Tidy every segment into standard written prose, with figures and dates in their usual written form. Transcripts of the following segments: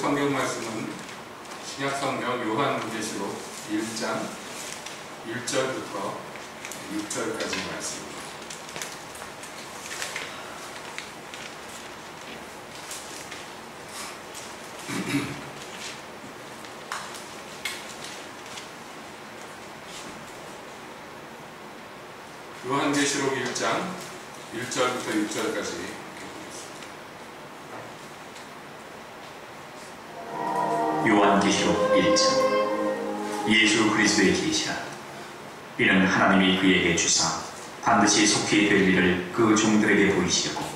성경 말씀은 신약성경 요한계시록 1장 1절부터 6절까지 말씀입니다. 요한계시록 1장 1절부터 6절까지 요한계시록 1장. 예수 그리스도의 계시라. 이는 하나님이 그에게 주사 반드시 속히 될 일을 그 종들에게 보이시려고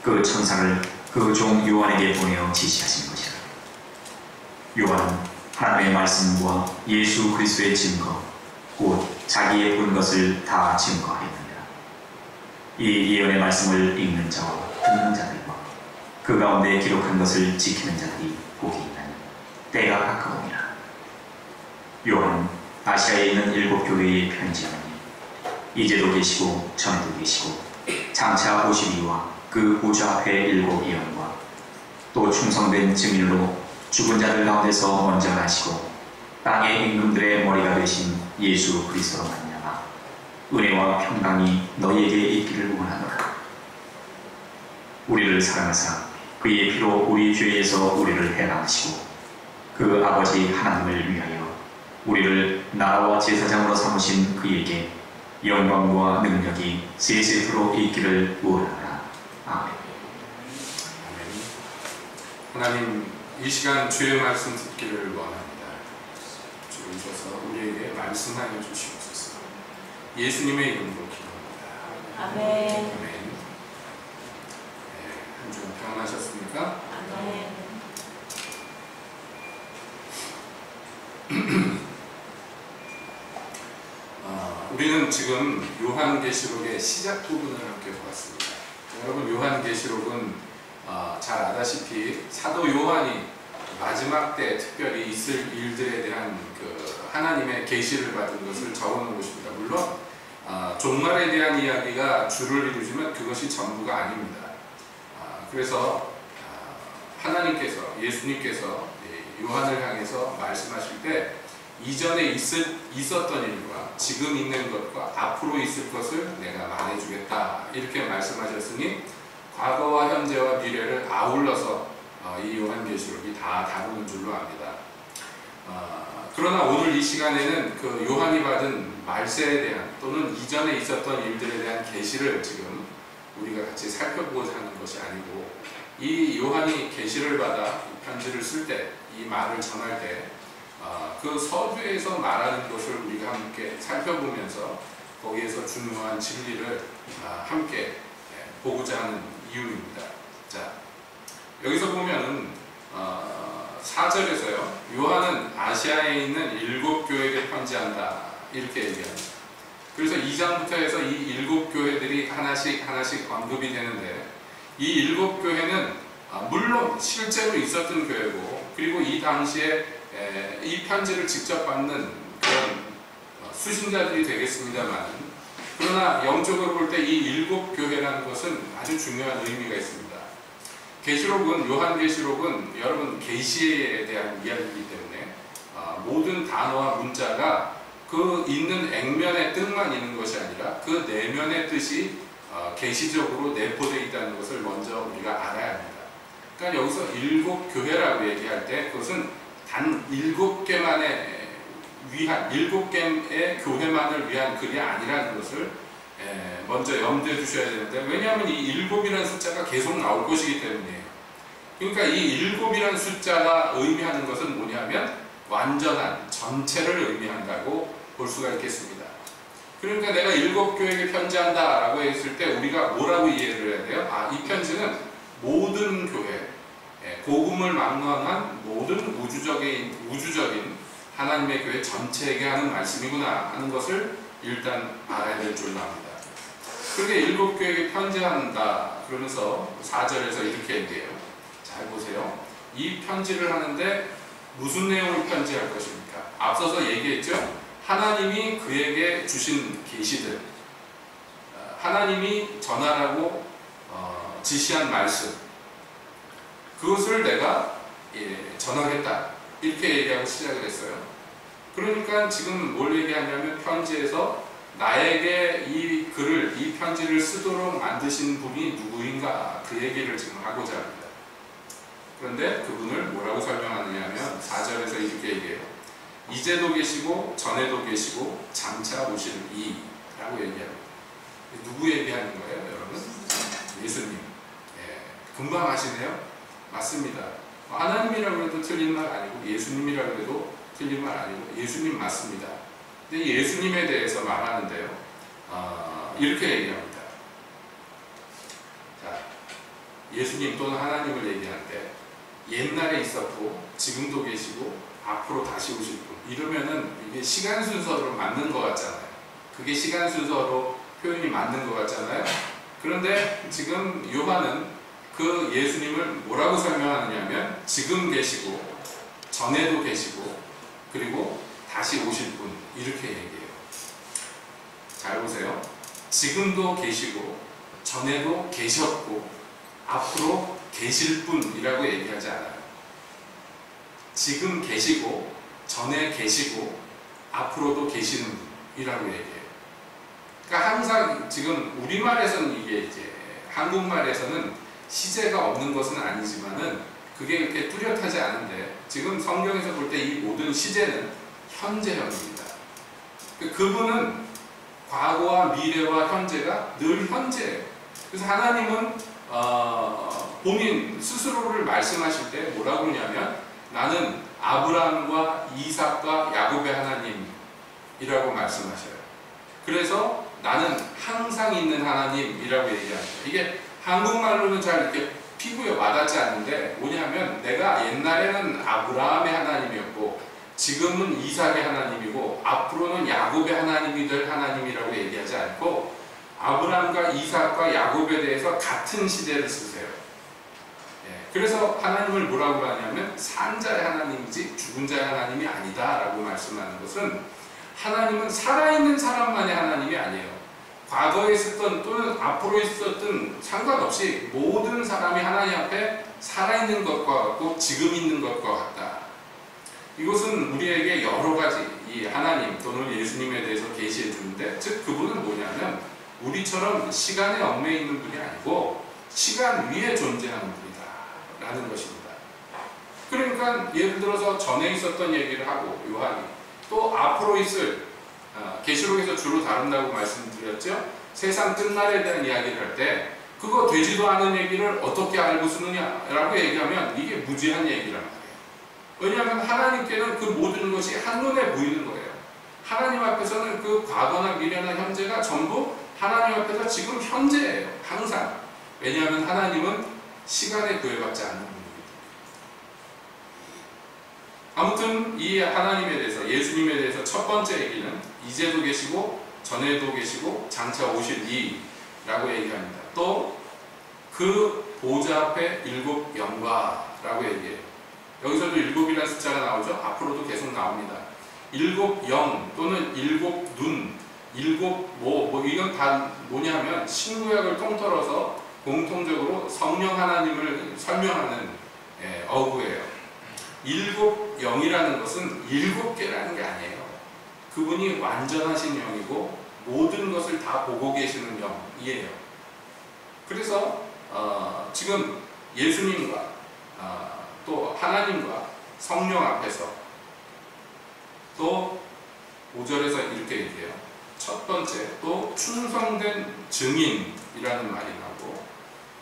그 천사를 그 종 요한에게 보내어 지시하신 것이라. 요한은 하나님의 말씀과 예수 그리스도의 증거 곧 자기의 본 것을 다 증거하였느니라. 이 예언의 말씀을 읽는 자와 듣는 자들과 그 가운데 기록한 것을 지키는 자들이 복이 있나니 때가 가까우니라. 요한은 아시아에 있는 7 교회에 편지하노니 이제도 계시고 전에도 계시고 장차 오시리와 그 보좌 앞에 7 예언과 또 충성된 증인으로 죽은 자들 가운데서 먼저 나시고 땅의 임금들의 머리가 되신 예수 그리스도로 말미암아 은혜와 평강이 너희에게 있기를 원하노라. 우리를 사랑하사 그의 피로 우리 죄에서 우리를 해방하시고 그 아버지 하나님을 위하여 우리를 나라와 제사장으로 삼으신 그에게 영광과 능력이 세세토록 있기를 원하노라. 아멘. 하나님, 이 시간 주의 말씀 듣기를 원합니다. 주셔서 우리에게 말씀하여 주시옵소서. 예수님의 이름으로 기도합니다. 아멘. 아멘. 한 주 평안하셨습니까? 아멘. 우리는 지금 요한계시록의 시작 부분을 함께 보았습니다. 여러분, 요한계시록은 잘 아다시피 사도 요한이 마지막 때 특별히 있을 일들에 대한 그 하나님의 계시를 받은 것을 적어놓은 것입니다. 물론 종말에 대한 이야기가 주를 이루지만 그것이 전부가 아닙니다. 그래서 하나님께서, 예수님께서 요한을 향해서 말씀하실 때 이전에 있었던 일과 지금 있는 것과 앞으로 있을 것을 내가 말해주겠다 이렇게 말씀하셨으니 과거와 현재와 미래를 아울러서 이 요한계시록이 다 다루는 줄로 압니다. 그러나 오늘 이 시간에는 그 요한이 받은 말세에 대한 또는 이전에 있었던 일들에 대한 계시를 지금 우리가 같이 살펴보고자 하는 것이 아니고 이 요한이 계시를 받아 이 편지를 쓸 때, 이 말을 전할 때 그 서두에서 말하는 것을 우리가 함께 살펴보면서 거기에서 중요한 진리를 함께 보고자 하는 이유입니다. 자, 여기서 보면은 4절에서요, 요한은 아시아에 있는 7 교회에 편지한다 이렇게 얘기합니다. 그래서 2장부터 해서 이 7 교회들이 하나씩 언급이 되는데 이 7 교회는 물론 실제로 있었던 교회고, 그리고 이 당시에 이 편지를 직접 받는 그런 수신자들이 되겠습니다만, 그러나 영적으로 볼 때 이 7 교회라는 것은 아주 중요한 의미가 있습니다. 계시록은, 요한계시록은 여러분 계시에 대한 이야기이기 때문에 모든 단어와 문자가 그 있는 액면의 뜻만 있는 것이 아니라 그 내면의 뜻이 계시적으로 내포되어 있다는 것을 먼저 우리가 알아야 합니다. 그러니까 여기서 7 교회라고 얘기할 때 그것은 단 7개만의 위한, 7개의 교회만을 위한 글이 아니라는 것을 먼저 염두에 두셔야 되는데, 왜냐하면 이 7이라는 숫자가 계속 나올 것이기 때문이에요. 그러니까 이 7이라는 숫자가 의미하는 것은 뭐냐면 완전한 전체를 의미한다고 볼 수가 있겠습니다. 그러니까 내가 7 교회에게 편지한다 라고 했을 때 우리가 뭐라고 이해를 해야 돼요? 이 편지는 모든 교회, 복음을 막론한 모든 우주적인 하나님의 교회 전체에게 하는 말씀이구나 하는 것을 일단 알아야 될 줄로 압니다. 그렇게 7 교회에게 편지한다 그러면서 4절에서 이렇게 얘기해요. 잘 보세요. 이 편지를 하는데 무슨 내용을 편지할 것입니까? 앞서서 얘기했죠. 하나님이 그에게 주신 계시들, 하나님이 전하라고 지시한 말씀, 그것을 내가 전하겠다. 이렇게 얘기하고 시작을 했어요. 그러니까 지금 뭘 얘기하냐면 편지에서 나에게 이 글을, 이 편지를 쓰도록 만드신 분이 누구인가, 그 얘기를 지금 하고자 합니다. 그런데 그분을 뭐라고 설명하느냐 하면 4절에서 이렇게 얘기해요. 이제도 계시고 전에도 계시고 장차 오실 이라고 얘기합니다. 누구 얘기하는 거예요, 여러분? 예수님. 예, 금방 아시네요? 맞습니다. 하나님이라고 해도 틀린 말 아니고 예수님이라고 해도 틀린 말 아니고 예수님 맞습니다. 근데 예수님에 대해서 말하는데요, 이렇게 얘기합니다. 자, 예수님 또는 하나님을 얘기하는데 옛날에 있었고 지금도 계시고 앞으로 다시 오실 분, 이러면은 이게 시간 순서로 맞는 것 같잖아요. 그게 시간 순서로 표현이 맞는 것 같잖아요. 그런데 지금 요한은 그 예수님을 뭐라고 설명하느냐면 지금 계시고 전에도 계시고 그리고 다시 오실 분, 이렇게 얘기해요. 잘 보세요. 지금도 계시고 전에도 계셨고 앞으로 계실 분이라고 얘기하지 않아요. 지금 계시고 전에 계시고 앞으로도 계시는 분이라고 얘기해요. 그러니까 항상 지금 우리말에서는 이게 이제 한국말에서는 시제가 없는 것은 아니지만은 그게 그렇게 뚜렷하지 않은데 지금 성경에서 볼 때 이 모든 시제는 현재형입니다. 그분은 과거와 미래와 현재가 늘 현재예요. 그래서 하나님은 본인 스스로를 말씀하실 때 뭐라고 그러냐면 나는 아브라함과 이삭과 야곱의 하나님이라고 말씀하셔요. 그래서 나는 항상 있는 하나님이라고 얘기합니다. 이게 한국말로는 잘 이렇게 피부에 와닿지 않는데 뭐냐면 내가 옛날에는 아브라함의 하나님이었고 지금은 이삭의 하나님이고 앞으로는 야곱의 하나님이 될 하나님이라고 얘기하지 않고 아브라함과 이삭과 야곱에 대해서 같은 시대를 쓰세요. 예, 그래서 하나님을 뭐라고 하냐면 산자의 하나님이지 죽은 자의 하나님이 아니다 라고 말씀하는 것은 하나님은 살아있는 사람만의 하나님이 아니에요. 과거에 있었던 또는 앞으로 있었던 상관없이 모든 사람이 하나님 앞에 살아있는 것과 같고 지금 있는 것과 같다. 이것은 우리에게 여러 가지 이 하나님 또는 예수님에 대해서 계시해 주는데, 즉 그분은 뭐냐면 우리처럼 시간에 얽매여 있는 분이 아니고 시간 위에 존재하는 분이다 라는 것입니다. 그러니까 예를 들어서 전에 있었던 얘기를 하고 요한이 또 앞으로 있을 계시록에서 주로 다룬다고 말씀드렸죠. 세상 끝날에 대한 이야기를 할 때 그거 되지도 않은 얘기를 어떻게 알고 쓰느냐라고 얘기하면 이게 무지한 얘기란 말이에요. 왜냐하면 하나님께는 그 모든 것이 한눈에 보이는 거예요. 하나님 앞에서는 그 과거나 미래나 현재가 전부 하나님 앞에서 지금 현재예요. 항상. 왜냐하면 하나님은 시간에 구애받지 않는 분이기 때문에. 아무튼 이 하나님에 대해서, 예수님에 대해서 첫 번째 얘기는 이제도 계시고 전에도 계시고 장차 오실 이라고 얘기합니다. 또 그 보좌 앞에 일곱 영과라고 얘기해요. 여기서도 일곱이라는 숫자가 나오죠. 앞으로도 계속 나옵니다. 일곱 영 또는 일곱 눈, 일곱 뭐 이건 다 뭐냐면 신구약을 통틀어서 공통적으로 성령 하나님을 설명하는 어구예요. 일곱 영이라는 것은 일곱 개라는 게 아니에요. 그분이 완전하신 영이고 모든 것을 다 보고 계시는 영이에요. 그래서 지금 예수님과 또 하나님과 성령 앞에서 또 5절에서 이렇게 얘기해요. 첫 번째, 또 충성된 증인이라는 말이 나오고,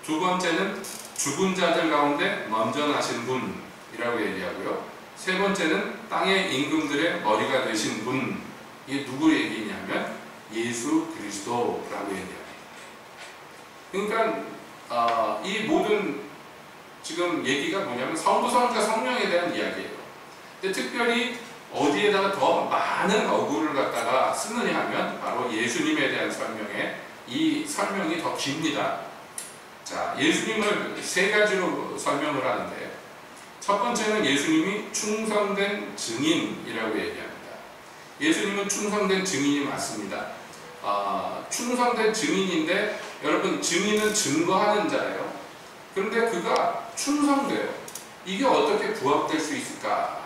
두 번째는 죽은 자들 가운데 먼저 나신 분이라고 얘기하고요. 세 번째는 땅의 임금들의 머리가 되신 분. 이게 누구 얘기냐면 예수 그리스도라고 얘기합니다. 그러니까 이 모든 지금 얘기가 뭐냐면 성부, 성자, 성령에 대한 이야기예요. 근데 특별히 어디에다가 더 많은 어구를 갖다가 쓰느냐 하면 바로 예수님에 대한 설명에 이 설명이 더 깁니다. 자, 예수님을 세 가지로 설명을 하는데, 첫 번째는 예수님이 충성된 증인이라고 얘기합니다. 예수님은 충성된 증인이 맞습니다. 충성된 증인인데, 여러분, 증인은 증거하는 자예요. 그런데 그가 충성돼요. 이게 어떻게 부합될 수 있을까?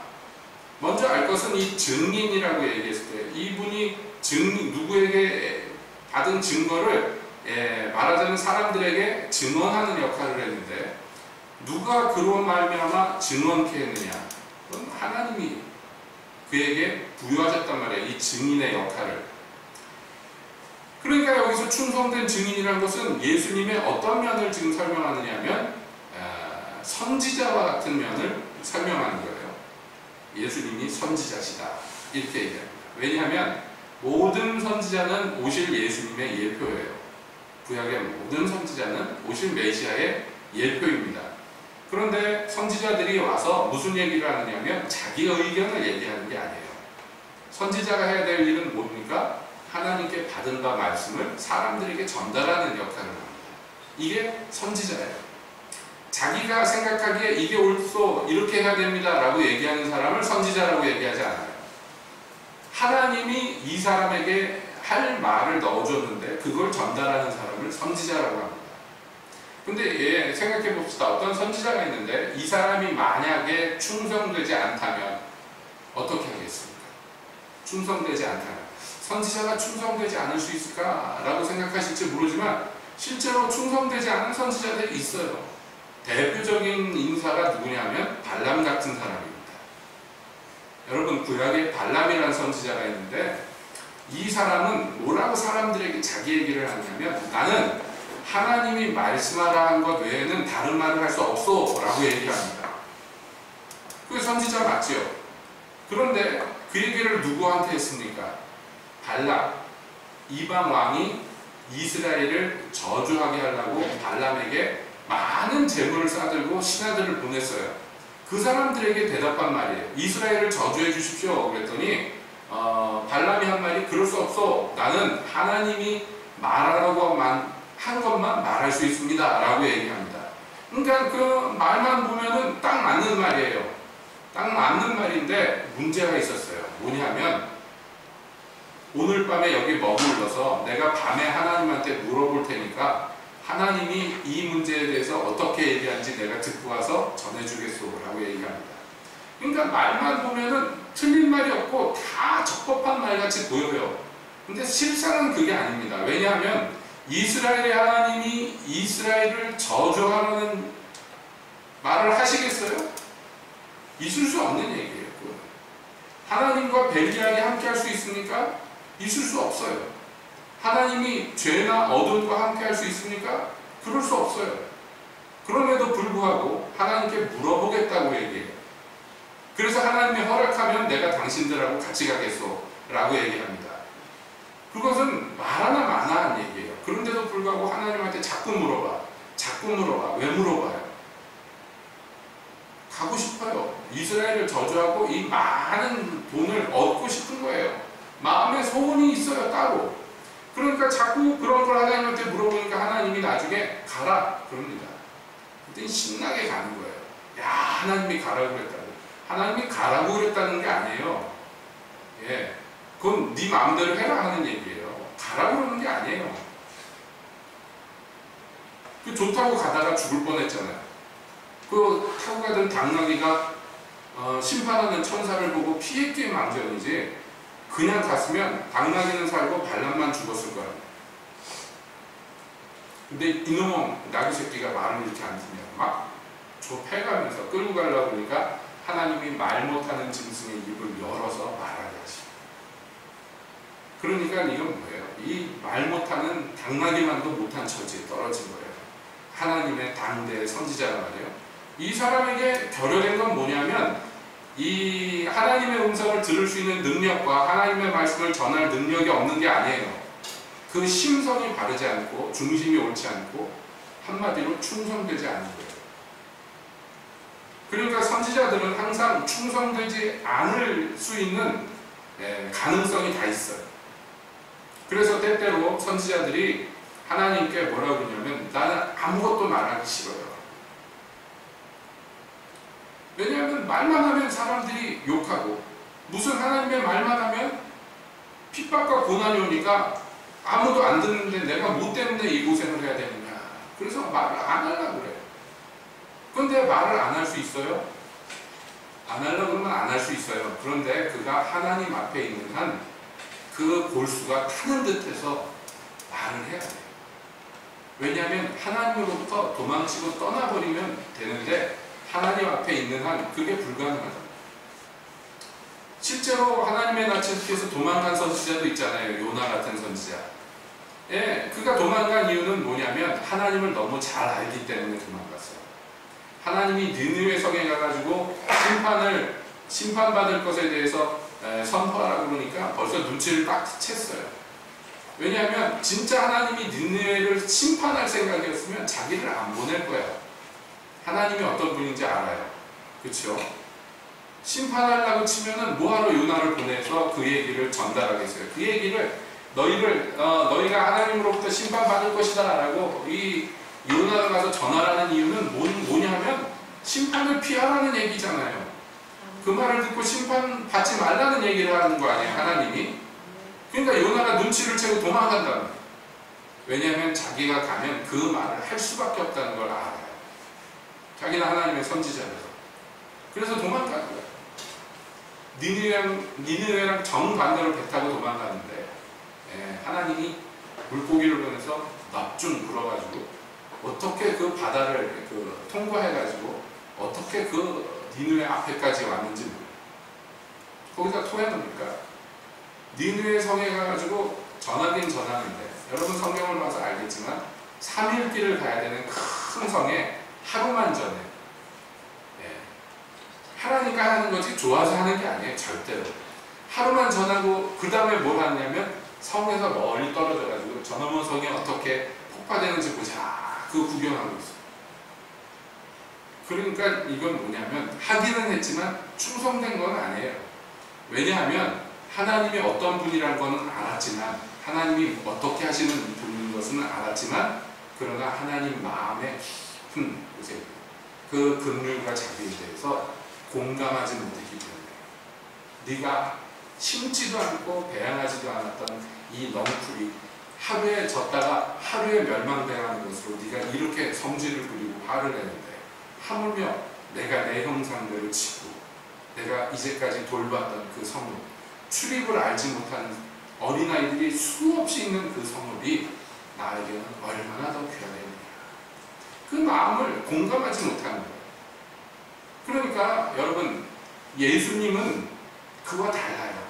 먼저 알 것은 이 증인이라고 얘기했을 때 이분이 누구에게 받은 증거를 말하자면 사람들에게 증언하는 역할을 했는데 누가 그로 말미암아 증언케 했느냐? 그건 하나님이 그에게 부여하셨단 말이에요. 이 증인의 역할을. 그러니까 여기서 충성된 증인이라는 것은 예수님의 어떤 면을 지금 설명하느냐면 선지자와 같은 면을 설명하는 거예요. 예수님이 선지자시다 이렇게 얘기합니다. 왜냐하면 모든 선지자는 오실 예수님의 예표예요. 구약의 모든 선지자는 오실 메시아의 예표입니다. 그런데 선지자들이 와서 무슨 얘기를 하느냐면 자기 의견을 얘기하는 게 아니에요. 선지자가 해야 될 일은 뭡니까? 하나님께 받은 바 말씀을 사람들에게 전달하는 역할을 합니다. 이게 선지자예요. 자기가 생각하기에 이게 옳소, 이렇게 해야 됩니다 라고 얘기하는 사람을 선지자라고 얘기하지 않아요. 하나님이 이 사람에게 할 말을 넣어줬는데 그걸 전달하는 사람을 선지자라고 합니다. 근데 생각해 봅시다. 어떤 선지자가 있는데 이 사람이 만약에 충성되지 않다면 어떻게 하겠습니까? 충성되지 않다면 선지자가 충성되지 않을 수 있을까라고 생각하실지 모르지만 실제로 충성되지 않은 선지자들이 있어요. 대표적인 인사가 누구냐면 발람 같은 사람입니다. 여러분 구약에 발람이라는 선지자가 있는데 이 사람은 뭐라고 사람들에게 자기 얘기를 하냐면 나는 하나님이 말씀하라 한 것 외에는 다른 말을 할 수 없어 라고 얘기합니다. 그게 선지자 맞지요? 그런데 그 얘기를 누구한테 했습니까? 발람, 이방 왕이 이스라엘을 저주하게 하려고 발람에게 많은 재물을 싸들고 신하들을 보냈어요. 그 사람들에게 대답한 말이에요. 이스라엘을 저주해 주십시오. 그랬더니 발람이 한 말이 그럴 수 없어. 나는 하나님이 말하라고 한 것만 말할 수 있습니다. 라고 얘기합니다. 그러니까 그 말만 보면은 딱 맞는 말이에요. 딱 맞는 말인데 문제가 있었어요. 뭐냐면 오늘 밤에 여기 머물러서 내가 밤에 하나님한테 물어볼 테니까 하나님이 이 문제에 대해서 어떻게 얘기하는지 내가 듣고 와서 전해주겠소 라고 얘기합니다. 그러니까 말만 보면은 틀린 말이 없고 다 적법한 말같이 보여요. 근데 실상은 그게 아닙니다. 왜냐하면 이스라엘의 하나님이 이스라엘을 저주하는 말을 하시겠어요? 있을 수 없는 얘기예요. 하나님과 벨리알이 함께 할 수 있습니까? 있을 수 없어요. 하나님이 죄나 어둠과 함께 할 수 있습니까? 그럴 수 없어요. 그럼에도 불구하고 하나님께 물어보겠다고 얘기해요. 그래서 하나님이 허락하면 내가 당신들하고 같이 가겠소 라고 얘기합니다. 그것은 말하나 마나한 얘기예요. 그런데도 불구하고 하나님한테 자꾸 물어봐. 왜 물어봐요? 가고 싶어요. 이스라엘을 저주하고 이 많은 돈을 얻고 싶은 거예요. 마음에 소원이 있어요, 따로. 그러니까 자꾸 그런 걸 하나님한테 물어보니까 하나님이 나중에 가라 그럽니다. 그때 신나게 가는 거예요. 야, 하나님이 가라고 그랬다고. 하나님이 가라고 그랬다는 게 아니에요. 예, 그건 네 마음대로 해라 하는 얘기예요. 가라고 그러는 게 아니에요. 그 좋다고 가다가 죽을 뻔했잖아요. 그 타고 가던 당나귀가 심판하는 천사를 보고 피했기에 망정이지 그냥 갔으면 당나귀는 살고 발람만 죽었을 거야. 근데 이놈 나귀 새끼가 말을 이렇게 안 듣냐 막 좁혀가면서 끌고 가려고 그러니까 하나님이 말 못하는 짐승의 입을 열어서 말하게 하시고 그러니까 이건 뭐예요? 이 말 못하는 당나귀만도 못한 처지에 떨어진 거예요. 하나님의 당대의 선지자란 말이에요. 이 사람에게 결여된 건 뭐냐면 이 하나님의 음성을 들을 수 있는 능력과 하나님의 말씀을 전할 능력이 없는 게 아니에요. 그 심성이 바르지 않고 중심이 옳지 않고 한마디로 충성되지 않는 거예요. 그러니까 선지자들은 항상 충성되지 않을 수 있는 가능성이 다 있어요. 그래서 때때로 선지자들이 하나님께 뭐라고 그러냐면 나는 아무것도 말하기 싫어요. 왜냐하면 말만 하면 사람들이 욕하고 무슨 하나님의 말만 하면 핍박과 고난이 오니까 아무도 안 듣는데 내가 뭐 때문에 이 고생을 해야 되느냐. 그래서 말을 안 하려고 그래요. 그런데 말을 안 할 수 있어요? 안 하려고 그러면 안 할 수 있어요. 그런데 그가 하나님 앞에 있는 한 그 골수가 타는 듯해서 말을 해야 돼요. 왜냐하면 하나님으로부터 도망치고 떠나버리면 되는데 하나님 앞에 있는 한 그게 불가능하다. 실제로 하나님의 낯을 피해서 도망간 선지자도 있잖아요. 요나 같은 선지자. 예, 그가 도망간 이유는 뭐냐면 하나님을 너무 잘 알기 때문에 도망갔어요. 하나님이 느느웨 성에 가가지고 심판받을 것에 대해서 선포하라고 그러니까 벌써 눈치를 딱 챘어요. 왜냐하면 진짜 하나님이 느느웨를 심판할 생각이었으면 자기를 안 보낼 거야. 하나님이 어떤 분인지 알아요. 그렇죠? 심판하려고 치면은 뭐하러 요나를 보내서 그 얘기를 전달하겠어요. 그 얘기를 너희가 하나님으로부터 심판받을 것이다 라고 이 요나가 가서 전하라는 이유는 뭐냐면 심판을 피하라는 얘기잖아요. 그 말을 듣고 심판 받지 말라는 얘기를 하는 거 아니에요, 하나님이. 그러니까 요나가 눈치를 채고 도망간다는 거예요. 왜냐하면 자기가 가면 그 말을 할 수밖에 없다는 걸 알아요. 자기는 하나님의 선지자라서. 그래서 도망간 거예요. 니느웨랑 정반대로 배 타고 도망가는데 하나님이 물고기를 보내서 납중 불어가지고 어떻게 그 바다를 통과해가지고 어떻게 그 니느웨 앞에까지 왔는지 몰라요. 거기다 토해놓으니까 니느웨 성에 가가지고 전하긴 전하는데 여러분 성경을 봐서 알겠지만 3일 길을 가야 되는 큰 성에 하루만 전해. 하라니까 하는 거지 좋아서 하는 게 아니에요. 절대로. 하루만 전하고 그 다음에 뭘 하냐면 성에서 멀리 떨어져가지고 저놈의 성이 어떻게 폭파되는지 보자. 그거 구경하고 있어요. 그러니까 이건 뭐냐면 하기는 했지만 충성된 건 아니에요. 왜냐하면 하나님이 어떤 분이란 거는 알았지만 하나님이 어떻게 하시는 분인 것은 알았지만 그러나 하나님 마음의 깊은 곳에 그 긍휼과 자비에 대해서 공감하지 못했기 때문에 네가 심지도 않고 배양하지도 않았던 이 넝쿨이 하루에 졌다가 하루에 멸망당하는 것으로 네가 이렇게 성질을 부리고 화를 내는데 하물며 내가 내 형상대로 치고 내가 이제까지 돌봤던 그 성읍 출입을 알지 못하는 어린아이들이 수없이 있는 그 성읍이 나에게는 얼마나 더 귀하겠느냐. 그 마음을 공감하지 못하는 거예요. 그러니까 여러분 예수님은 그와 달라요.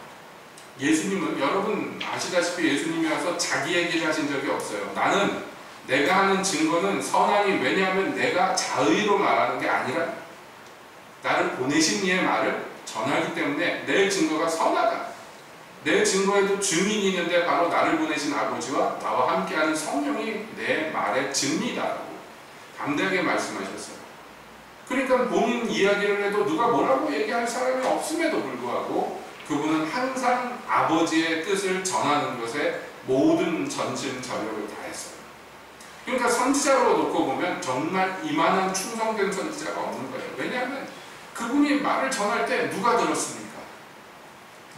예수님은 여러분 아시다시피 예수님이 와서 자기 얘기를 하신 적이 없어요. 나는 내가 하는 증거는 선하니 왜냐하면 내가 자의로 말하는 게 아니라 나를 보내신 이의 말을 전하기 때문에 내 증거가 선하다. 내 증거에도 증인이 있는데 바로 나를 보내신 아버지와 나와 함께하는 성령이 내 말의 증리다라고 담대하게 말씀하셨어요. 그러니까 본인 이야기를 해도 누가 뭐라고 얘기할 사람이 없음에도 불구하고 그분은 항상 아버지의 뜻을 전하는 것에 모든 전심전력을 다했어요. 그러니까 선지자로 놓고 보면 정말 이만한 충성된 선지자가 없는 거예요. 왜냐하면 그분이 말을 전할 때 누가 들었습니까?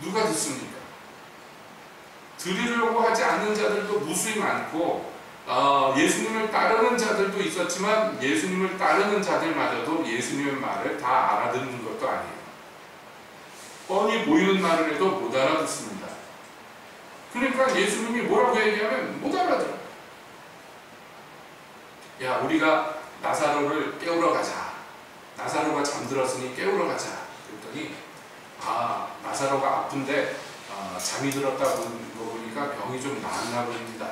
누가 듣습니까? 들으려고 하지 않는 자들도 무수히 많고 예수님을 따르는 자들도 있었지만 예수님을 따르는 자들마저도 예수님의 말을 다 알아듣는 것도 아니에요. 뻔히 보이는 말을 해도 못 알아듣습니다. 그러니까 예수님이 뭐라고 얘기하면 못 알아들어요. 야, 우리가 나사로를 깨우러 가자. 나사로가 잠들었으니 깨우러 가자. 그랬더니 나사로가 아픈데 잠이 들었다 거 보니까 병이 좀 나았나 봅니다.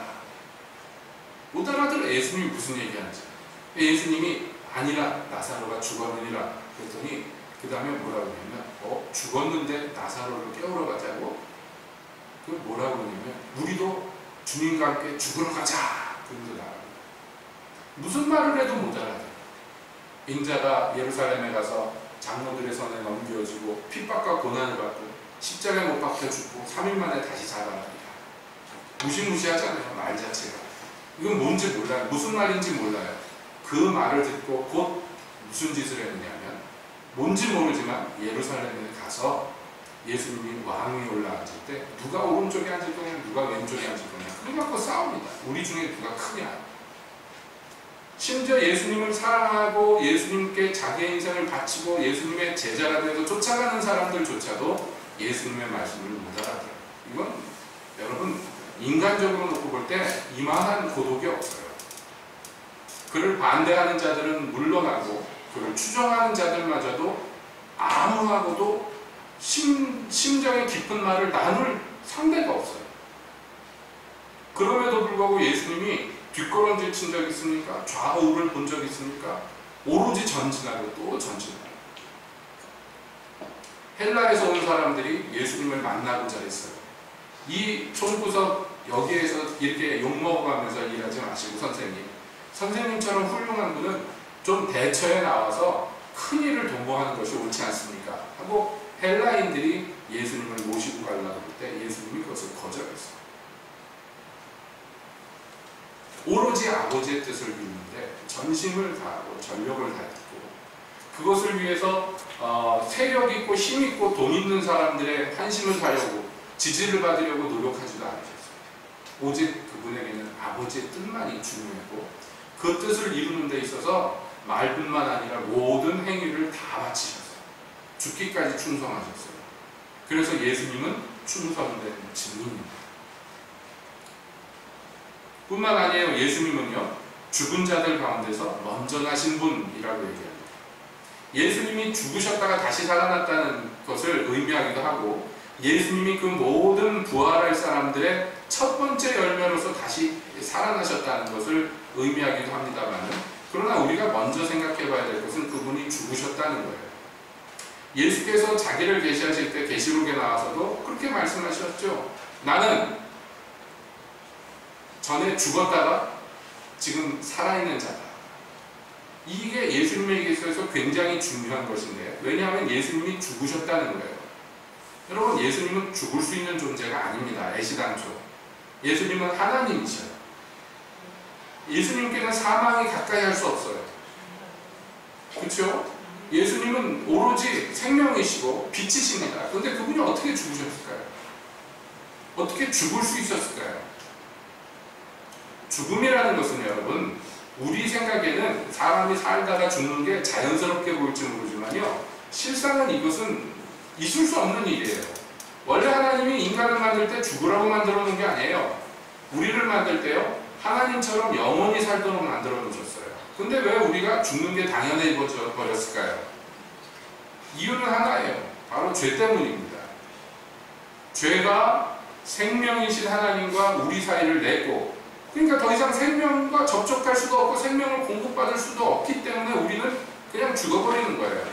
못 알아들어. 예수님이 무슨 얘기하는지. 예수님이 아니라 나사로가 죽었느니라 그랬더니 그 다음에 뭐라고 하냐면 죽었는데 나사로를 깨우러 가자고? 그 뭐라고 하냐면 우리도 주님과 함께 죽으러 가자. 그런데 무슨 말을 해도 못 알아들어. 인자가 예루살렘에 가서 장로들의 손에 넘겨지고 핍박과 고난을 받고 십자가에 못 박혀 죽고 3일 만에 다시 살아납니다. 무시무시하잖아요. 말 자체가. 이건 뭔지 몰라요. 무슨 말인지 몰라요. 그 말을 듣고 곧 무슨 짓을 했느냐면 뭔지 모르지만 예루살렘에 가서 예수님이 왕위에 올라앉을 때 누가 오른쪽에 앉을 거냐 누가 왼쪽에 앉을 거냐 그거 갖고 싸웁니다. 우리 중에 누가 크냐. 심지어 예수님을 사랑하고 예수님께 자기의 인생을 바치고 예수님의 제자가 되어서 쫓아가는 사람들조차도 예수님의 말씀을 못 알아들어요. 이건 여러분 인간적으로 놓고 볼 때 이만한 고독이 없어요. 그를 반대하는 자들은 물러나고 그를 추종하는 자들마저도 아무하고도 심정의 깊은 말을 나눌 상대가 없어요. 그럼에도 불구하고 예수님이 뒷걸음질 친 적 있습니까? 좌우를 본 적 있습니까? 오로지 전진하고 또 전진하고. 헬라에서 온 사람들이 예수님을 만나고자 했어요. 이 총구석 여기에서 이렇게 욕먹어가면서 일하지 마시고 선생님처럼 훌륭한 분은 좀 대처에 나와서 큰 일을 도모하는 것이 옳지 않습니까? 하고 헬라인들이 예수님을 모시고 가려고 할 때 예수님이 그것을 거절했어요. 오로지 아버지의 뜻을 이루는데 전심을 다하고 전력을 다했고 그것을 위해서 세력 있고 힘 있고 돈 있는 사람들의 환심을 사려고 지지를 받으려고 노력하지도 않으셨어요. 오직 그분에게는 아버지의 뜻만이 중요했고 그 뜻을 이루는 데 있어서 말뿐만 아니라 모든 행위를 다 바치셨어요. 죽기까지 충성하셨어요. 그래서 예수님은 충성된 증인입니다. 뿐만 아니에요. 예수님은요, 죽은 자들 가운데서 먼저 나신 분이라고 얘기합니다. 예수님이 죽으셨다가 다시 살아났다는 것을 의미하기도 하고 예수님이 그 모든 부활할 사람들의 첫 번째 열매로서 다시 살아나셨다는 것을 의미하기도 합니다만 그러나 우리가 먼저 생각해 봐야 될 것은 그분이 죽으셨다는 거예요. 예수께서 자기를 계시하실 때 계시록에 나와서도 그렇게 말씀하셨죠. 나는 전에 죽었다가 지금 살아있는 자다. 이게 예수님에게 있어서 굉장히 중요한 것인데 왜냐하면 예수님이 죽으셨다는 거예요. 여러분 예수님은 죽을 수 있는 존재가 아닙니다. 애시당초. 예수님은 하나님이셔요. 예수님께는 사망이 가까이 할 수 없어요. 그렇죠? 예수님은 오로지 생명이시고 빛이십니다. 그런데 그분이 어떻게 죽으셨을까요? 어떻게 죽을 수 있었을까요? 죽음이라는 것은 여러분 우리 생각에는 사람이 살다가 죽는 게 자연스럽게 보일지 모르지만요 실상은 이것은 있을 수 없는 일이에요. 원래 하나님이 인간을 만들 때 죽으라고 만들어 놓은 게 아니에요. 우리를 만들 때요 하나님처럼 영원히 살도록 만들어 놓으셨어요. 근데 왜 우리가 죽는 게 당연해져 버렸을까요? 이유는 하나예요. 바로 죄 때문입니다. 죄가 생명이신 하나님과 우리 사이를 냈고 그러니까 더 이상 생명과 접촉할 수도 없고 생명을 공급받을 수도 없기 때문에 우리는 그냥 죽어버리는 거예요.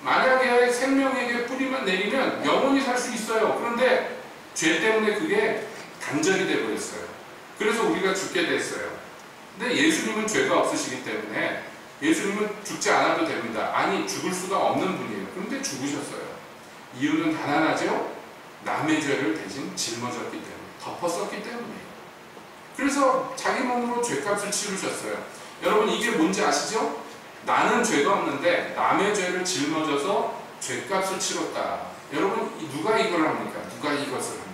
만약에 생명에게 뿌리만 내리면 영원히 살 수 있어요. 그런데 죄 때문에 그게 단절이 되어버렸어요. 그래서 우리가 죽게 됐어요. 근데 예수님은 죄가 없으시기 때문에 예수님은 죽지 않아도 됩니다. 아니 죽을 수가 없는 분이에요. 그런데 죽으셨어요. 이유는 단 하나죠. 남의 죄를 대신 짊어졌기 때문에 덮었었기 때문이에요. 그래서 자기 몸으로 죄값을 치르셨어요. 여러분 이게 뭔지 아시죠? 나는 죄가 없는데 남의 죄를 짊어져서 죄값을 치렀다. 여러분 누가 이걸 합니까? 누가 이것을 합니까?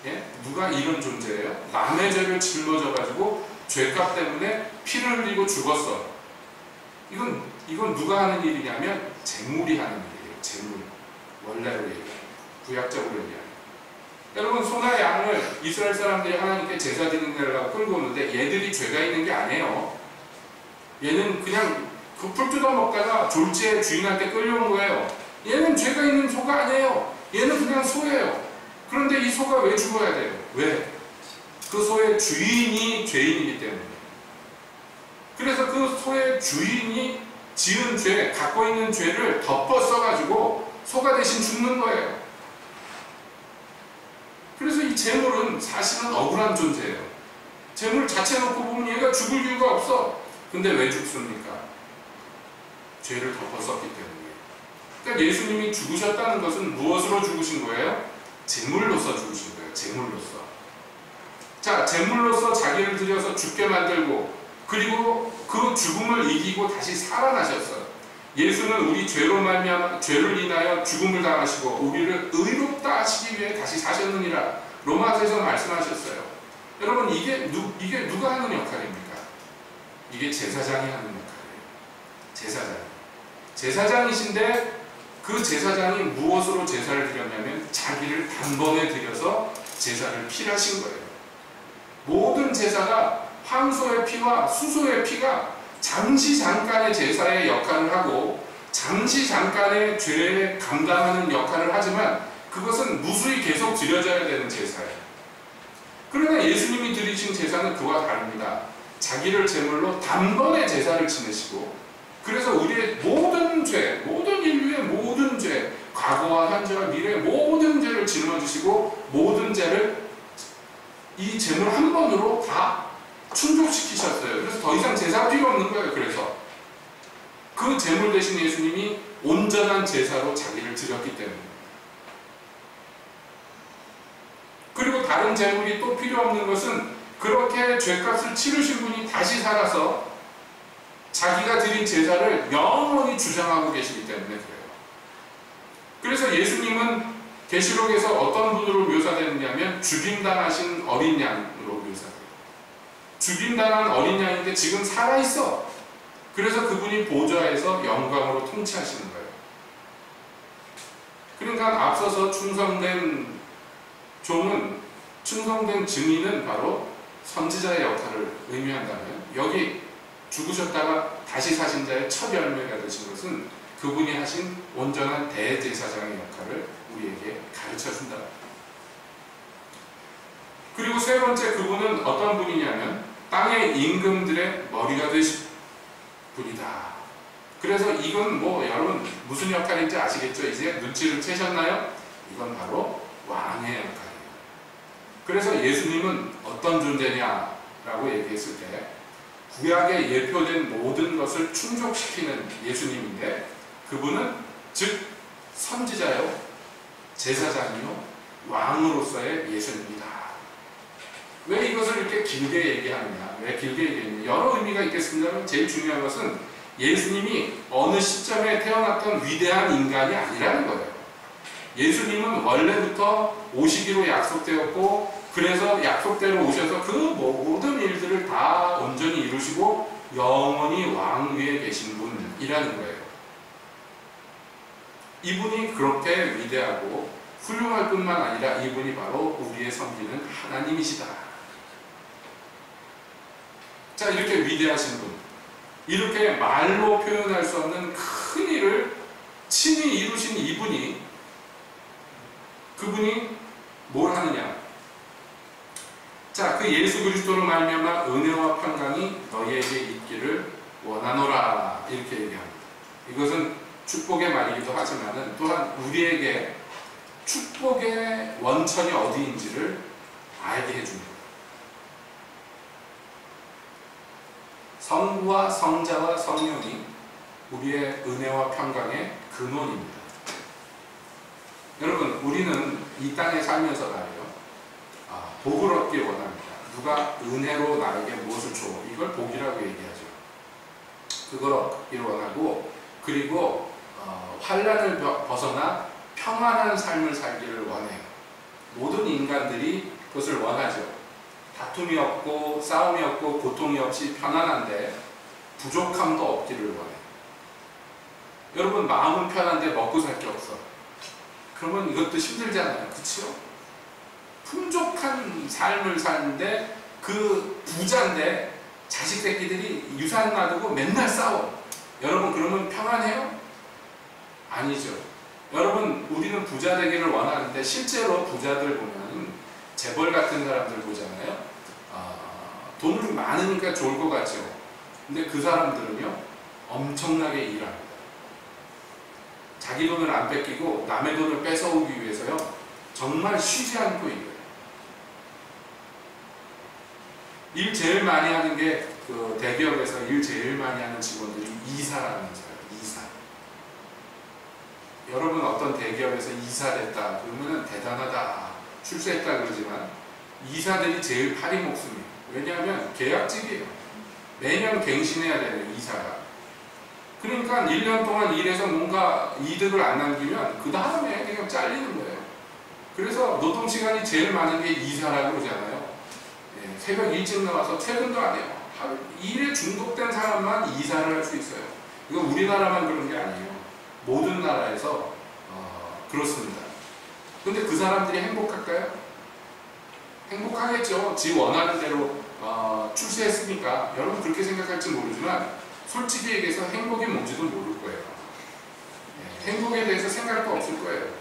예? 누가 이런 존재예요? 남의 죄를 짊어져 가지고 죄값 때문에 피를 흘리고 죽었어. 이건 누가 하는 일이냐면 재물이 하는 일이에요. 재물. 원래로 얘기해요. 구약적으로 얘기해요. 여러분 소나 양을 이스라엘 사람들이 하나님께 제사 드리려고 끌고 오는데 얘들이 죄가 있는 게 아니에요. 얘는 그냥 그 풀 뜯어 먹다가 졸지에 주인한테 끌려온 거예요. 얘는 죄가 있는 소가 아니에요. 얘는 그냥 소예요. 그런데 이 소가 왜 죽어야 돼요? 왜? 그 소의 주인이 죄인이기 때문에. 그래서 그 소의 주인이 지은 죄, 갖고 있는 죄를 덮어 써가지고 소가 대신 죽는 거예요. 그래서 이 재물은 사실은 억울한 존재예요. 재물 자체 놓고 보면 얘가 죽을 이유가 없어. 근데 왜 죽습니까? 죄를 덮어 썼기 때문이에요. 그러니까 예수님이 죽으셨다는 것은 무엇으로 죽으신 거예요? 재물로서 죽으신 거예요. 재물로서. 자, 재물로서 자기를 들여서 죽게 만들고 그리고 그 죽음을 이기고 다시 살아나셨어요. 예수는 우리 죄로 말미암아 죄를 인하여 죽음을 당하시고 우리를 의롭다 하시기 위해 다시 사셨느니라. 로마서에서 말씀하셨어요. 여러분 이게 누가 하는 역할입니까? 이게 제사장이 하는 역할이에요. 제사장이신데 그 제사장이 무엇으로 제사를 드렸냐면 자기를 단번에 드려서 제사를 필하신 거예요. 모든 제사가 황소의 피와 수소의 피가 잠시 잠깐의 제사의 역할을 하고 잠시 잠깐의 죄에 감당하는 역할을 하지만 그것은 무수히 계속 드려져야 되는 제사예요. 그러나 예수님이 드리신 제사는 그와 다릅니다. 자기를 제물로 단번에 제사를 지내시고 그래서 우리의 모든 죄, 모든 인류의 모든 죄, 과거와 현재와 미래의 모든 죄를 짊어지시고 모든 죄를 이 제물 한 번으로 다 충족시키셨어요. 그래서 더 이상 제사가 필요 없는 거예요. 그래서 그 제물 대신 예수님이 온전한 제사로 자기를 드렸기 때문에. 그리고 다른 제물이 또 필요 없는 것은 그렇게 죄값을 치르신 분이 다시 살아서 자기가 드린 제사를 영원히 주장하고 계시기 때문에 그래요. 그래서 예수님은 계시록에서 어떤 분으로 묘사되느냐면 죽임당하신 어린 양으로 묘사돼요. 죽임당한 어린 양인데 지금 살아있어. 그래서 그분이 보좌에서 영광으로 통치하시는 거예요. 그러니까 앞서서 충성된 종은, 충성된 증인은 바로 선지자의 역할을 의미한다면 여기 죽으셨다가 다시 사신 자의 첫 열매가 되신 것은 그분이 하신 온전한 대제사장의 역할을 우리에게 가르쳐준다. 그리고 세 번째 그분은 어떤 분이냐면 땅의 임금들의 머리가 되신 분이다. 그래서 이건 뭐 여러분 무슨 역할인지 아시겠죠? 이제 눈치를 채셨나요? 이건 바로 왕의 역할이에요. 그래서 예수님은 어떤 존재냐라고 얘기했을 때 구약에 예표된 모든 것을 충족시키는 예수님인데 그분은 즉 선지자요, 제사장이요, 왕으로서의 예수님이다. 왜 이것을 이렇게 길게 얘기하느냐? 왜 길게 얘기했느냐? 여러 의미가 있겠습니다만 제일 중요한 것은 예수님이 어느 시점에 태어났던 위대한 인간이 아니라는 거예요. 예수님은 원래부터 오시기로 약속되었고 그래서 약속대로 오셔서 그 모든 일들을 다 온전히 이루시고 영원히 왕 위에 계신 분이라는 거예요. 이분이 그렇게 위대하고 훌륭할 뿐만 아니라 이분이 바로 우리의 섬기는 하나님이시다. 자, 이렇게 위대하신 분, 이렇게 말로 표현할 수 없는 큰 일을 친히 이루신 이분이, 그분이 뭘 하느냐? 자, 그 예수 그리스도로 말미암아 은혜와 평강이 너희에게 있기를 원하노라, 이렇게 얘기합니다. 이것은 축복의 말이기도 하지만 또한 우리에게 축복의 원천이 어디인지를 알게 해줍니다. 성부와 성자와 성령이 우리의 은혜와 평강의 근원입니다. 여러분, 우리는 이 땅에 살면서 말이에요, 복을 얻길 원합니다. 누가 은혜로 나에게 무엇을 줘, 이걸 복이라고 얘기하죠. 그걸 얻길 원하고, 그리고 환난을 벗어나 평안한 삶을 살기를 원해요. 모든 인간들이 그것을 원하죠. 다툼이 없고 싸움이 없고 고통이 없이 편안한데 부족함도 없기를 원해요. 여러분, 마음은 편한데 먹고 살 게 없어. 그러면 이것도 힘들잖아요. 그치요? 풍족한 삶을 사는데 그 부자인데 자식 새끼들이 유산 놔두고 맨날 싸워. 여러분, 그러면 평안해요? 아니죠. 여러분, 우리는 부자 되기를 원하는데 실제로 부자들 보면 재벌 같은 사람들 보잖아요. 돈이 많으니까 좋을 것 같죠. 근데 그 사람들은요, 엄청나게 일합니다. 자기 돈을 안 뺏기고 남의 돈을 뺏어오기 위해서요, 정말 쉬지 않고 일해요. 일 제일 많이 하는 게 그 대기업에서 일 제일 많이 하는 직원들이 이사라면서요. 이사. 여러분, 어떤 대기업에서 이사됐다 그러면 대단하다, 출세했다 그러지만 이사들이 제일 팔이 목숨이에요. 왜냐하면 계약직이에요. 매년 갱신해야 되는 이사가. 그러니까 1년 동안 일해서 뭔가 이득을 안 남기면 그 다음에 그냥 잘리는 거예요. 그래서 노동시간이 제일 많은 게 이사라고 그러잖아요. 예, 새벽 일찍 나와서 퇴근도 안 해요. 일에 중독된 사람만 이사를 할 수 있어요. 이거 우리나라만 그런 게 아니에요. 모든 나라에서 그렇습니다. 근데 그 사람들이 행복할까요? 행복하겠죠. 지 원하는 대로 출세했으니까. 여러분 그렇게 생각할지 모르지만 솔직히 얘기해서 행복이 뭔지도 모를 거예요. 행복에 대해서 생각도 없을 거예요.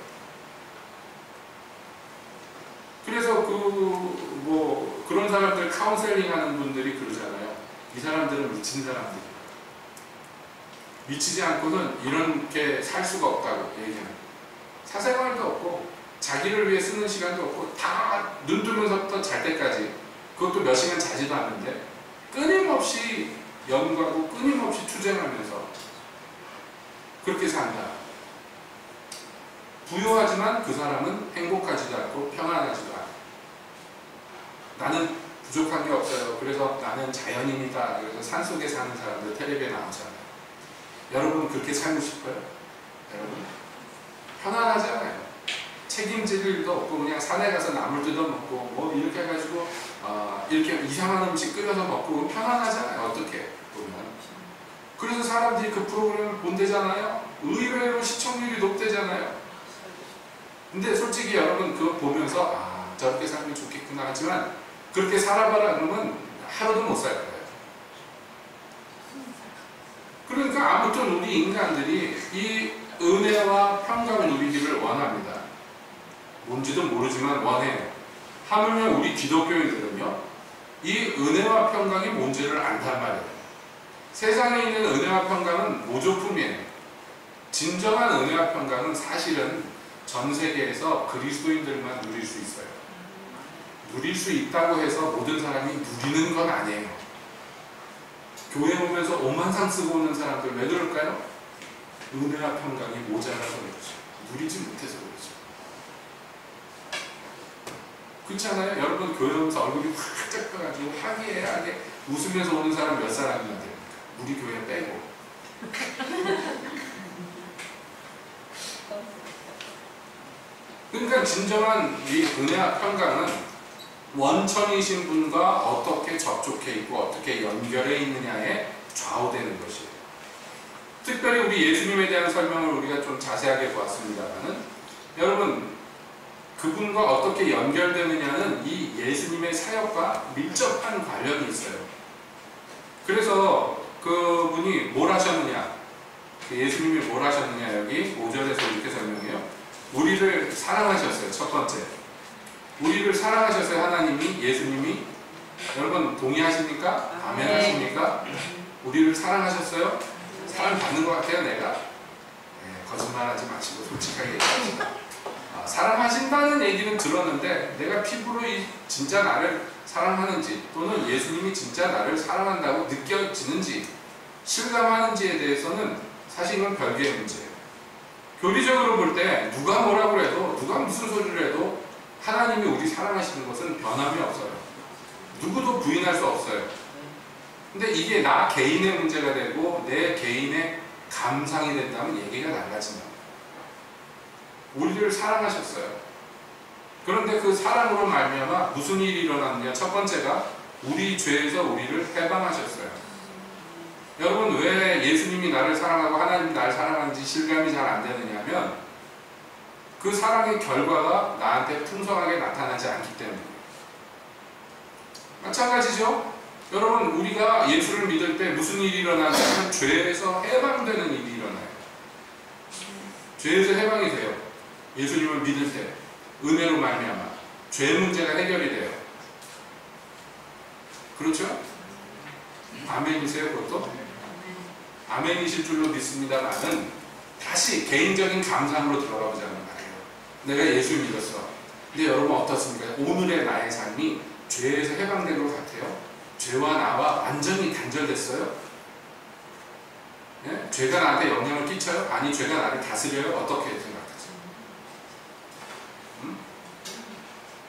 그래서 그런 사람들 카운셀링 하는 분들이 그러잖아요. 이 사람들은 미친 사람들이야. 미치지 않고는 이렇게 살 수가 없다고 얘기해요. 사생활도 없고 자기를 위해 쓰는 시간도 없고 다 눈 뜨면서부터 잘 때까지, 그것도 몇 시간 자지도 않는데 끊임없이 연구하고 끊임없이 투쟁하면서 그렇게 산다. 부유하지만 그 사람은 행복하지도 않고 평안하지도 않고, 나는 부족한 게 없어요. 그래서 나는 자연인이다. 그래서 산속에 사는 사람들 텔레비에 나오잖아요. 여러분 그렇게 살고 싶어요? 여러분 편안하지 않아요? 책임질 일도 없고 그냥 산에 가서 나물 뜯어먹고 뭐 이렇게 해가지고 이렇게 이상한 음식 끓여서 먹고 편안하잖아요. 어떻게 보면. 그래서 사람들이 그 프로그램을 본대잖아요. 의외로 시청률이 높대잖아요. 근데 솔직히 여러분 그거 보면서 저렇게 살면 좋겠구나 하지만 그렇게 살아봐라 그러면 하루도 못 살 거예요. 그러니까 아무튼 우리 인간들이 이 은혜와 평강을 누리기를 원합니다. 뭔지도 모르지만 원해요. 하물며 우리 기독교인들은요, 이 은혜와 평강이 뭔지를 안단 말이에요. 세상에 있는 은혜와 평강은 모조품이에요. 진정한 은혜와 평강은 사실은 전 세계에서 그리스도인들만 누릴 수 있어요. 누릴 수 있다고 해서 모든 사람이 누리는 건 아니에요. 교회 오면서 오만상 쓰고 오는 사람들 왜 그럴까요? 은혜와 평강이 모자라서 그렇죠. 누리지 못해서 그렇죠. 그렇지 않아요? 여러분 교회 오면서 얼굴이 활짝 펴가지고 화기애애하게 웃으면서 오는 사람 몇 사람이나 됩니까? 우리 교회 빼고. 그러니까 진정한 이 은혜와 평강은 원천이신 분과 어떻게 접촉해 있고 어떻게 연결해 있느냐에 좌우되는 것이에요. 특별히 우리 예수님에 대한 설명을 우리가 좀 자세하게 보았습니다만은, 여러분 그분과 어떻게 연결되느냐는 이 예수님의 사역과 밀접한 관련이 있어요. 그래서 그분이 뭘 하셨느냐, 예수님이 뭘 하셨느냐, 여기 5절에서 이렇게 설명해요. 우리를 사랑하셨어요. 첫 번째, 우리를 사랑하셨어요. 하나님이, 예수님이. 여러분 동의하십니까? 아멘 하십니까? 우리를 사랑하셨어요? 사랑받는 것 같아요 내가? 거짓말하지 마시고 솔직하게 얘기합시다. 사랑하신다는 얘기는 들었는데 내가 피부로 진짜 나를 사랑하는지, 또는 예수님이 진짜 나를 사랑한다고 느껴지는지, 실감하는지에 대해서는 사실 이건 별개의 문제예요. 교리적으로 볼 때 누가 뭐라고 해도, 누가 무슨 소리를 해도 하나님이 우리 사랑하시는 것은 변함이 없어요. 누구도 부인할 수 없어요. 근데 이게 나 개인의 문제가 되고 내 개인의 감상이 된다면 얘기가 달라진다. 우리를 사랑하셨어요. 그런데 그 사랑으로 말미암아 무슨 일이 일어났느냐? 첫 번째가 우리 죄에서 우리를 해방하셨어요. 여러분 왜 예수님이 나를 사랑하고 하나님이 나를 사랑하는지 실감이 잘 안 되느냐면, 그 사랑의 결과가 나한테 풍성하게 나타나지 않기 때문이에요. 마찬가지죠? 여러분 우리가 예수를 믿을 때 무슨 일이 일어나냐면 죄에서 해방되는 일이 일어나요. 죄에서 해방이 돼요. 예수님을 믿을 때 은혜로 말미암아 죄 문제가 해결이 돼요. 그렇죠? 아멘이세요? 그것도? 아멘이실 줄로 믿습니다만은 다시 개인적인 감상으로 들어가 보자는 말이에요. 내가 예수 믿었어. 근데 여러분 어떻습니까? 오늘의 나의 삶이 죄에서 해방된 것 같아요? 죄와 나와 완전히 단절됐어요? 네? 죄가 나한테 영향을 끼쳐요? 아니 죄가 나를 다스려요? 어떻게 생각하세요?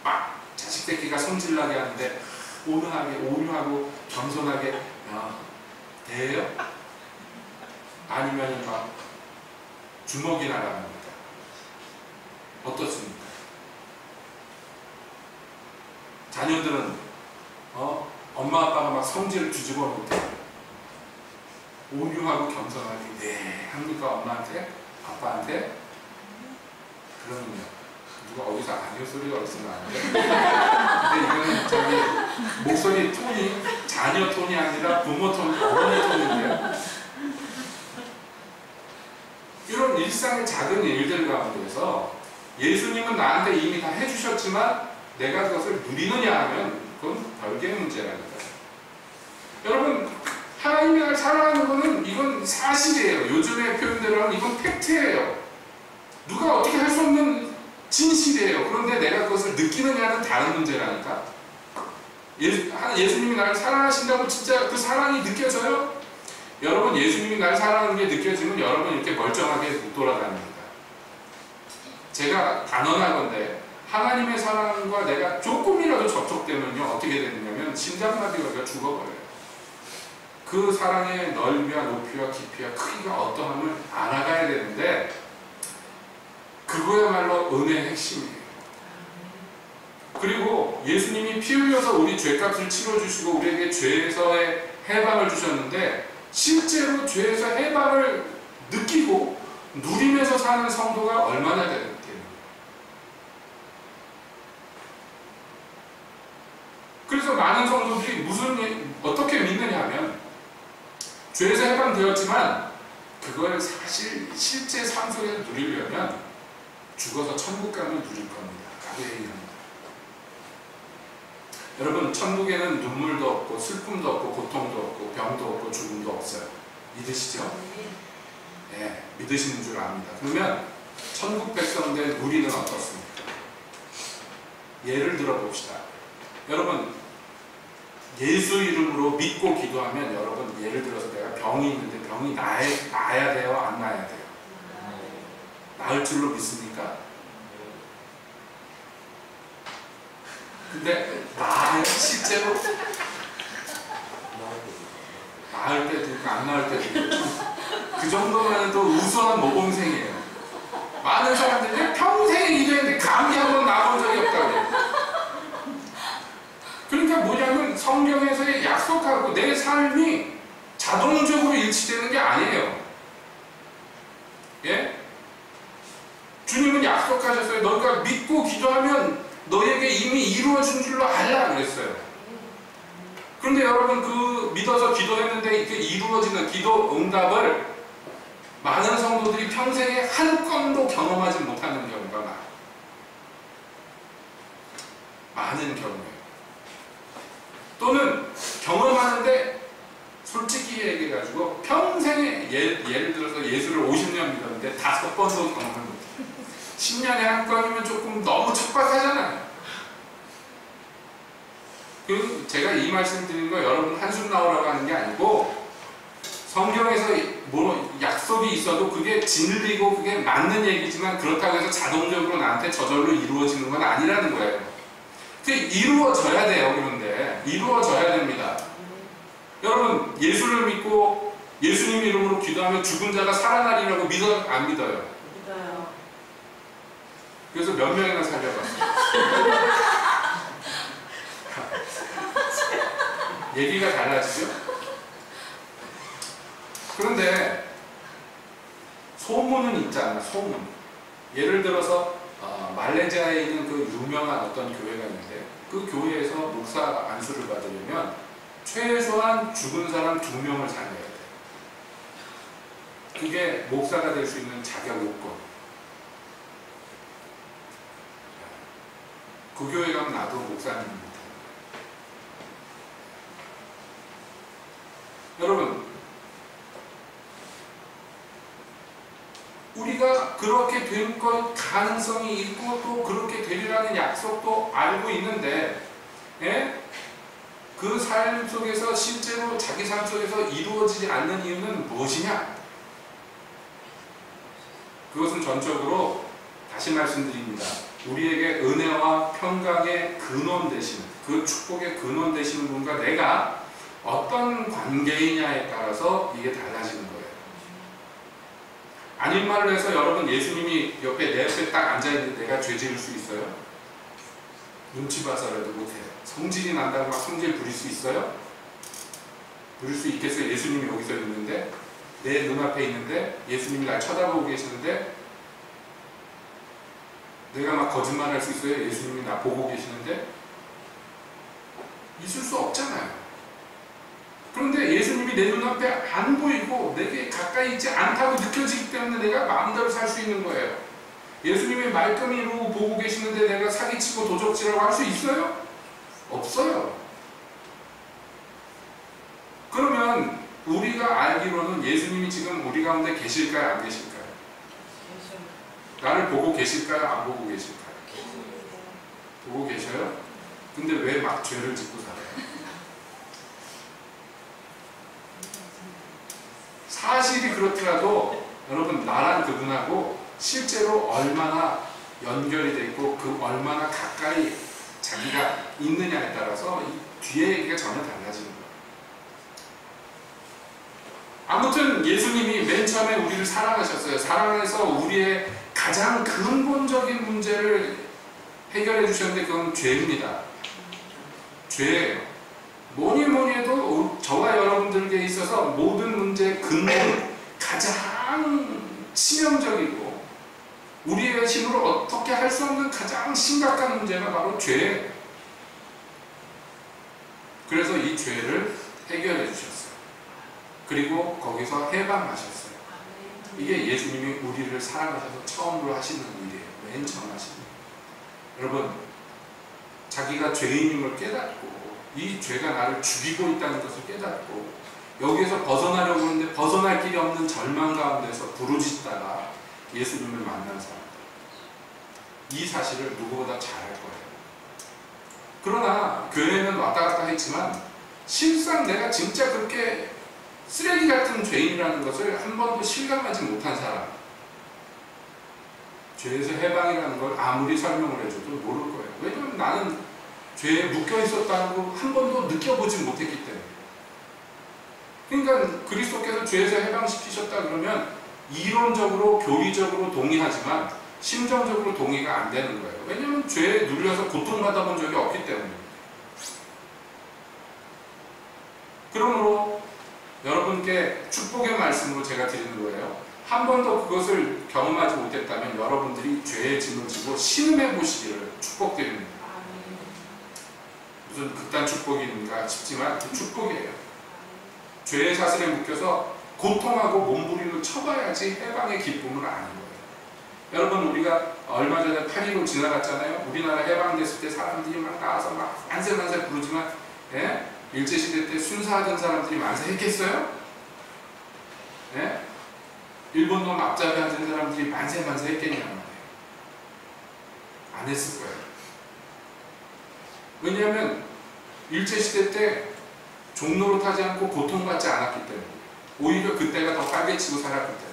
막 자식 새끼가 성질나게 하는데 온화하게 오류하고 겸손하게 대해요? 아니면 막 주먹이 나갑니까? 어떻습니까? 자녀들은 엄마 아빠가 막 성질을 뒤집어 놓을 때 온유하고 겸손하게 네 합니까? 엄마한테? 아빠한테? 그러면요 누가 어디서 아니요 소리가 어디서 나는데 근데 이거는 저기 목소리 톤이 자녀 톤이 아니라 부모 톤, 어머니 톤인데요. 이런 일상의 작은 일들 가운데서 예수님은 나한테 이미 다 해주셨지만 내가 그것을 누리느냐 하면 그건 별개의 문제라니까요. 여러분 하나님이 날 사랑하는 거는 이건 사실이에요. 요즘의 표현대로 하면 이건 팩트예요. 누가 어떻게 할 수 없는 진실이에요. 그런데 내가 그것을 느끼느냐는 다른 문제라니까. 예수님이 나를 사랑하신다고 진짜 그 사랑이 느껴져요? 여러분 예수님이 날 사랑하는 게 느껴지면 여러분 이렇게 멀쩡하게 못 돌아다닙니다. 제가 단언하건대 하나님의 사랑과 내가 조금이라도 접촉되면요 어떻게 되느냐면 심장마비가 죽어버려요. 그 사랑의 넓이와 높이와 깊이와 크기가 어떠함을 알아가야 되는데 그거야말로 은혜의 핵심이에요. 그리고 예수님이 피 흘려서 우리 죄값을 치러주시고 우리에게 죄에서의 해방을 주셨는데 실제로 죄에서 해방을 느끼고 누리면서 사는 성도가 얼마나 되는지. 그래서 많은 성도들이 어떻게 믿느냐 하면 죄에서 해방되었지만 그걸 사실 실제 삶 속에서 누리려면 죽어서 천국 가면 누릴 겁니다. 라고 얘기합니다. 여러분 천국에는 눈물도 없고 슬픔도 없고 고통도 없고 병도 없고 죽음도 없어요. 믿으시죠? 네, 믿으시는 줄 압니다. 그러면 천국 백성된 우리는 어떻습니까? 예를 들어 봅시다. 여러분 예수 이름으로 믿고 기도하면 여러분 예를 들어서 내가 병이 있는데 병이 나아야 돼요? 안 나아야 돼요? 나을 줄로 믿습니까? 근데 나아요? 실제로? 나을 때도 있고 안 나을 때도 있고 그 정도면 해도 우수한 모범생이에요. 많은 사람들이 평생에 기도했는데 감기 한 번 나아본 적이 없다고. 그러니까 뭐냐면 성경에서의 약속하고 내 삶이 자동적으로 일치되는 게 아니에요. 예? 주님은 약속하셨어요. 너희가 믿고 기도하면 너에게 이미 이루어진 줄로 알라 그랬어요. 그런데 여러분 그 믿어서 기도했는데 이렇게 이루어지는 기도 응답을 많은 성도들이 평생에 한 건도 경험하지 못하는 경우가 많은 경우예요. 또는 경험하는데 솔직히 얘기해가지고 평생에 예를 들어서 예수를 50년 믿었는데 5번도 경험을 못해요. 10년에 한 건이면 조금 너무 척박하잖아요. 그 제가 이 말씀 드리는 거 여러분 한숨 나오라고 하는 게 아니고 성경에서 뭐 약속이 있어도 그게 진리고 그게 맞는 얘기지만 그렇다고 해서 자동적으로 나한테 저절로 이루어지는 건 아니라는 거예요. 그게 이루어져야 돼요. 그런데 이루어져야 됩니다. 여러분 예수를 믿고 예수님 이름으로 기도하면 죽은 자가 살아나리라고 믿어요? 안 믿어요? 믿어요. 그래서 몇 명이나 살려봤어요? 얘기가 달라지죠? 그런데 소문은 있잖아. 소문. 예를 들어서 말레이시아에 있는 그 유명한 어떤 교회가 있는데 그 교회에서 목사 안수를 받으려면 최소한 죽은 사람 2명을 살려야 돼요. 그게 목사가 될 수 있는 자격 요건. 그 교회 가면 나도 목사님입니다. 여러분 우리가 그렇게 될 것 가능성이 있고 또 그렇게 되리라는 약속도 알고 있는데 예? 그 삶 속에서 실제로 자기 삶 속에서 이루어지지 않는 이유는 무엇이냐? 그것은 전적으로 다시 말씀드립니다. 우리에게 은혜와 평강의 근원 되시는 그 축복의 근원 되시는 분과 내가 어떤 관계이냐에 따라서 이게 달라지는 거예요. 아닌 말로 해서 여러분 예수님이 내 옆에 딱 앉아있는데 내가 죄 지을 수 있어요? 눈치 봐서라도 못해요. 성질이 난다고 막 성질 부릴 수 있어요? 부릴 수 있겠어요? 예수님이 여기서 있는데, 내 눈앞에 있는데, 예수님이 날 쳐다보고 계시는데, 내가 막 거짓말할 수 있어요? 예수님이 나 보고 계시는데? 있을 수 없잖아요. 그런데 예수님이 내 눈앞에 안 보이고 내게 가까이 있지 않다고 느껴지기 때문에 내가 마음대로 살 수 있는 거예요. 예수님이 말끔히로 보고 계시는데 내가 사기치고 도적질하고 할 수 있어요? 없어요. 그러면 우리가 알기로는 예수님이 지금 우리 가운데 계실까요? 안 계실까요? 나를 보고 계실까요? 안 보고 계실까요? 보고 계셔요? 근데 왜 막 죄를 짓고 살아요? 사실이 그렇더라도 여러분, 나랑 그분하고 실제로 얼마나 연결이 돼 있고 그 얼마나 가까이 자기가 있느냐에 따라서 이 뒤에 얘기가 전혀 달라지는 거예요. 아무튼 예수님이 맨 처음에 우리를 사랑하셨어요. 사랑해서 우리의 가장 근본적인 문제를 해결해 주셨는데 그건 죄입니다. 죄예요. 뭐니 해도 저와 여러분들에게 있어서 모든 문제의 근본, 가장 치명적이고 우리의 힘으로 어떻게 할 수 없는 가장 심각한 문제가 바로 죄예요. 그래서 이 죄를 해결해 주셨어요. 그리고 거기서 해방하셨어요. 이게 예수님이 우리를 사랑하셔서 처음으로 하시는 일이에요. 맨 처음 하시는 일. 여러분, 자기가 죄인임을 깨닫고 이 죄가 나를 죽이고 있다는 것을 깨닫고 여기에서 벗어나려고 하는데 벗어날 길이 없는 절망 가운데서 부르짖다가 예수님을 만난 사람들, 이 사실을 누구보다 잘할 거예요. 그러나 교회는 왔다 갔다 했지만 실상 내가 진짜 그렇게 쓰레기 같은 죄인이라는 것을 한 번도 실감하지 못한 사람, 죄에서 해방이라는 걸 아무리 설명을 해줘도 모를 거예요. 왜냐하면 나는 죄에 묶여 있었다는 걸 한 번도 느껴보지 못했기 때문에. 그러니까 그리스도께서 죄에서 해방시키셨다 그러면 이론적으로 교리적으로 동의하지만 심정적으로 동의가 안 되는 거예요. 왜냐하면 죄에 눌려서 고통받아 본 적이 없기 때문에. 그러므로 여러분께 축복의 말씀으로 제가 드리는 거예요. 한 번도 그것을 경험하지 못했다면 여러분들이 죄의 짐을 지고 신음해 보시기를 축복드립니다. 무슨 극단 축복인가 싶지만 그 축복이에요. 죄의 사슬에 묶여서 고통하고 몸부림을 쳐봐야지 해방의 기쁨을 아는 거예요. 여러분, 우리가 얼마 전에 8.15 지나갔잖아요. 우리나라 해방됐을 때 사람들이 막 나와서 막 만세 부르지만, 예? 일제시대 때 순사하던 사람들이 만세했겠어요? 예? 일본 놈 앞잡이 앉은 사람들이 만세 했겠냐는 거예요. 안 했을 거예요. 왜냐하면 일제시대 때 종로로 타지 않고 고통받지 않았기 때문에, 오히려 그때가 더 빨개치고 살았기 때문에.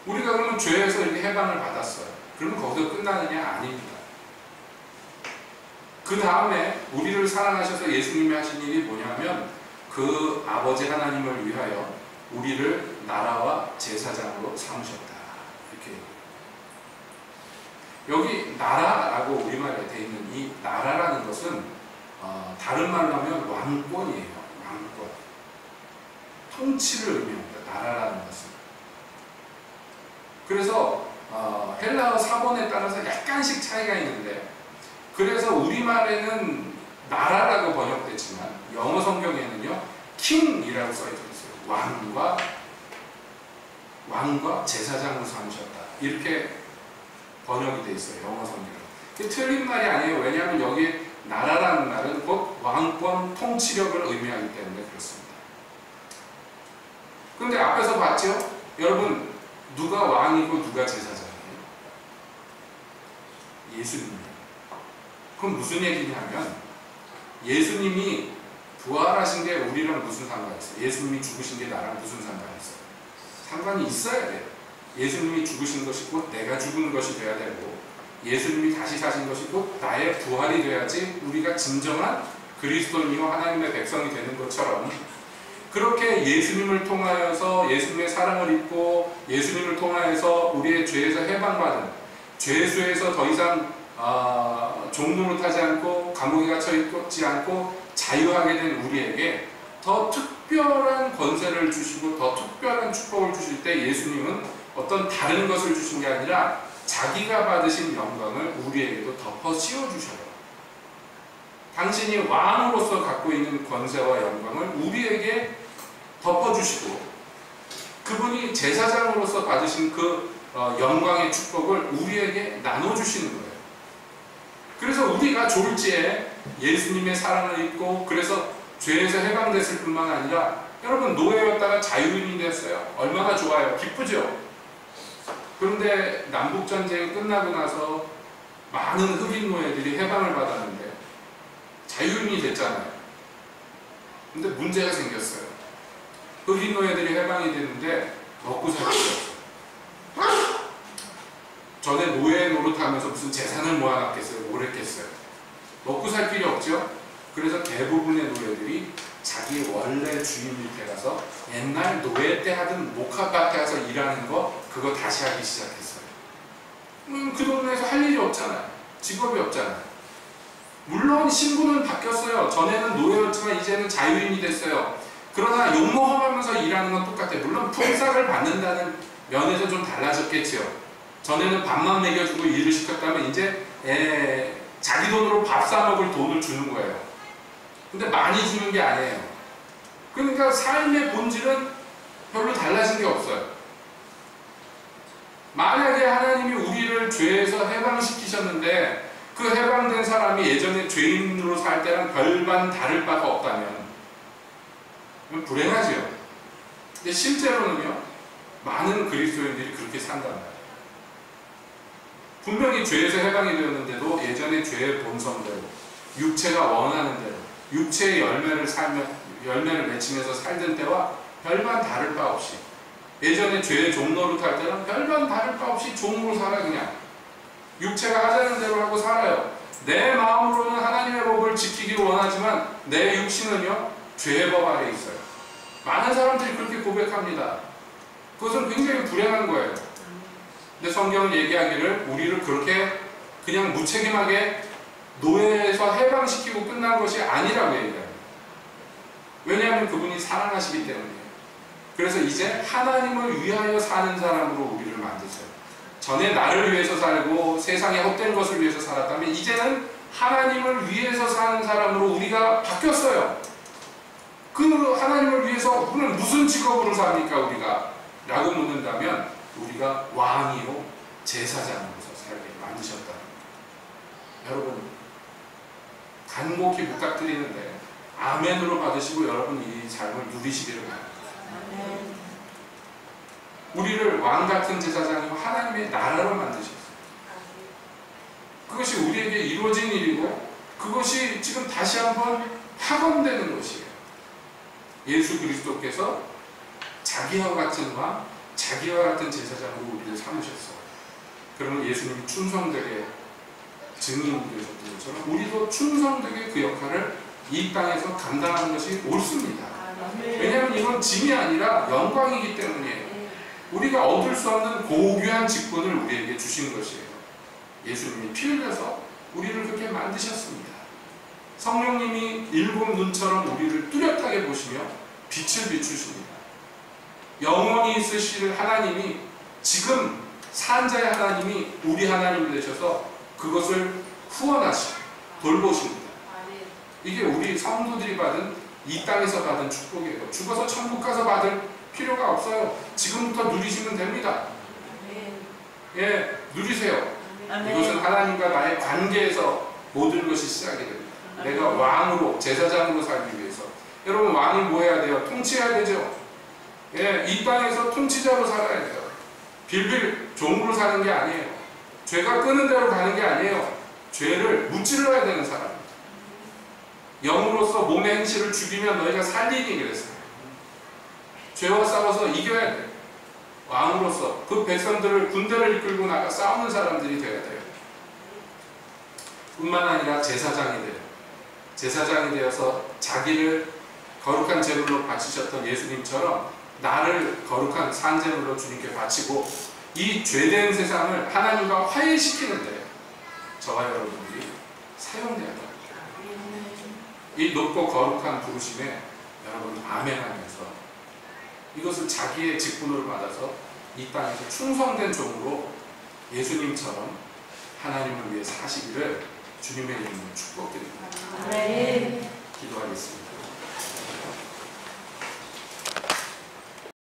우리가 그러면 죄에서 이렇게 해방을 받았어요. 그러면 거기서 끝나느냐? 아닙니다. 그 다음에 우리를 사랑하셔서 예수님이 하신 일이 뭐냐면 그 아버지 하나님을 위하여 우리를 나라와 제사장으로 삼으셨다. 이렇게. 여기 나라라고 우리말에 되어 있는 이 나라라는 것은 다른 말로 하면 왕권이에요. 왕권. 통치를 의미합니다. 나라라는 것은. 그래서 헬라어 사본에 따라서 약간씩 차이가 있는데, 그래서 우리말에는 나라라고 번역됐지만 영어 성경에는요 킹이라고 써있어요. 왕과 제사장으로 삼으셨다. 이렇게 번역이 돼 있어요. 영어 성경은. 그게 틀린 말이 아니에요. 왜냐하면 여기 나라라는 말은 곧 왕권 통치력을 의미하기 때문에 그렇습니다. 근데 앞에서 봤죠? 여러분, 누가 왕이고 누가 제사장이에요? 예수님이에요. 그럼 무슨 얘기냐면 예수님이 부활하신 게 우리랑 무슨 상관이 있어요? 예수님이 죽으신 게 나랑 무슨 상관이 있어요? 상관이 있어야 돼요. 예수님이 죽으신 것이 곧 내가 죽은 것이 돼야 되고, 예수님이 다시 사신 것이 곧 나의 부활이 돼야지 우리가 진정한 그리스도인이요 하나님의 백성이 되는 것처럼, 그렇게 예수님을 통하여서 예수님의 사랑을 입고 예수님을 통하여서 우리의 죄에서 해방받은, 죄수에서 더 이상 종노릇하지 않고 감옥에 갇혀 있지 않고 자유하게 된 우리에게 더 특별한 권세를 주시고 더 특별한 축복을 주실 때 예수님은 어떤 다른 것을 주신 게 아니라 자기가 받으신 영광을 우리에게도 덮어 씌워주셔요. 당신이 왕으로서 갖고 있는 권세와 영광을 우리에게 덮어주시고 그분이 제사장으로서 받으신 그 영광의 축복을 우리에게 나눠주시는 거예요. 그래서 우리가 졸지에 예수님의 사랑을 입고 그래서 죄에서 해방됐을 뿐만 아니라 여러분 노예였다가 자유인이 됐어요. 얼마나 좋아요. 기쁘죠? 그런데 남북전쟁이 끝나고 나서 많은 흑인 노예들이 해방을 받았는데 자유인이 됐잖아요. 근데 문제가 생겼어요. 흑인 노예들이 해방이 됐는데 먹고 살기 없어요. 전에 노예 노릇하면서 무슨 재산을 모아놨겠어요? 뭘 했겠어요? 먹고 살 필요 없죠? 그래서 대부분의 노예들이 자기 원래 주인 밑에 가서 옛날 노예 때 하던 목화밭에 가서 일하는 거 그거 다시 하기 시작했어요. 그 동네에서 할 일이 없잖아요. 직업이 없잖아요. 물론 신분은 바뀌었어요. 전에는 노예였지만 이제는 자유인이 됐어요. 그러나 욕먹으면서 일하는 건 똑같아요. 물론 품삯을 받는다는 면에서 좀 달라졌겠죠. 전에는 밥만 먹여주고 일을 시켰다면 이제 자기 돈으로 밥 사먹을 돈을 주는 거예요. 근데 많이 주는 게 아니에요. 그러니까 삶의 본질은 별로 달라진 게 없어요. 만약에 하나님이 우리를 죄에서 해방시키셨는데 그 해방된 사람이 예전에 죄인으로 살 때랑 별반 다를 바가 없다면 불행하죠. 근데 실제로는요, 많은 그리스도인들이 그렇게 산단 말이에요. 분명히 죄에서 해방이 되었는데도 예전에 죄의 본성대로 육체가 원하는 대로 육체의 열매를 맺히면서 살던 때와 별반 다를 바 없이 예전에 죄의 종노릇 할 때는 별반 다를 바 없이 종으로 살아. 그냥 육체가 하자는 대로 하고 살아요. 내 마음으로는 하나님의 법을 지키기를 원하지만 내 육신은요 죄의 법 아래 있어요. 많은 사람들이 그렇게 고백합니다. 그것은 굉장히 불행한 거예요. 근데 성경은 얘기하기를 우리를 그렇게 그냥 무책임하게 노예에서 해방시키고 끝난 것이 아니라고 얘기해요. 왜냐하면 그분이 사랑하시기 때문이에요. 그래서 이제 하나님을 위하여 사는 사람으로 우리를 만드세요. 전에 나를 위해서 살고 세상의 헛된 것을 위해서 살았다면 이제는 하나님을 위해서 사는 사람으로 우리가 바뀌었어요. 그 하나님을 위해서 우리는 무슨 직업으로 삽니까 우리가? 라고 묻는다면 우리가 왕이요 제사장으로서 살게 만드셨다. 여러분 간곡히 부탁드리는데 아멘으로 받으시고 여러분 이 삶을 누리시기를 바랍니다. 우리를 왕같은 제사장이고 하나님의 나라로 만드셨어요. 그것이 우리에게 이루어진 일이고 그것이 지금 다시 한번 확언되는 것이에요. 예수 그리스도께서 자기와 같은 왕, 자기와 같은 제사장으로 우리를 삼으셨어요. 그러면 예수님이 충성되게 증인이 되셨던 것처럼 우리도 충성되게 그 역할을 이 땅에서 감당하는 것이 옳습니다. 왜냐하면 이건 짐이 아니라 영광이기 때문이에요. 우리가 얻을 수 없는 고귀한 직분을 우리에게 주신 것이에요. 예수님이 피 흘려서 우리를 그렇게 만드셨습니다. 성령님이 일곱 눈처럼 우리를 뚜렷하게 보시며 빛을 비추십니다. 영원히 있으실 하나님이 지금 산자의 하나님이 우리 하나님이 되셔서 그것을 후원하시고 돌보십니다. 이게 우리 성도들이 받은 이 땅에서 받은 축복이에요. 죽어서 천국 가서 받을 필요가 없어요. 지금부터 누리시면 됩니다. 예, 누리세요. 이것은 하나님과 나의 관계에서 모든 것이 시작이 됩니다. 내가 왕으로 제사장으로 살기 위해서 여러분 왕이 뭐 해야 돼요? 통치해야 되죠. 예, 이 땅에서 통치자로 살아야 돼요. 빌빌 종으로 사는 게 아니에요. 죄가 끄는 대로 가는 게 아니에요. 죄를 무찔러야 되는 사람. 영으로서 몸의 행실을 죽이면 너희가 살리니 그랬어요. 죄와 싸워서 이겨야 돼요. 왕으로서 그 백성들을 군대를 이끌고 나가 싸우는 사람들이 되어야 돼요. 뿐만 아니라 제사장이 돼요. 제사장이 되어서 자기를 거룩한 제물로 바치셨던 예수님처럼 나를 거룩한 산제물로 주님께 바치고 이 죄된 세상을 하나님과 화해시키는데 저와 여러분들이 사용돼야 합니다. 이 높고 거룩한 부르심에 여러분 아멘하면서 이것을 자기의 직분으로 받아서 이 땅에서 충성된 종으로 예수님처럼 하나님을 위해 사시기를 주님의 이름으로 축복드립니다. 네. 기도하겠습니다.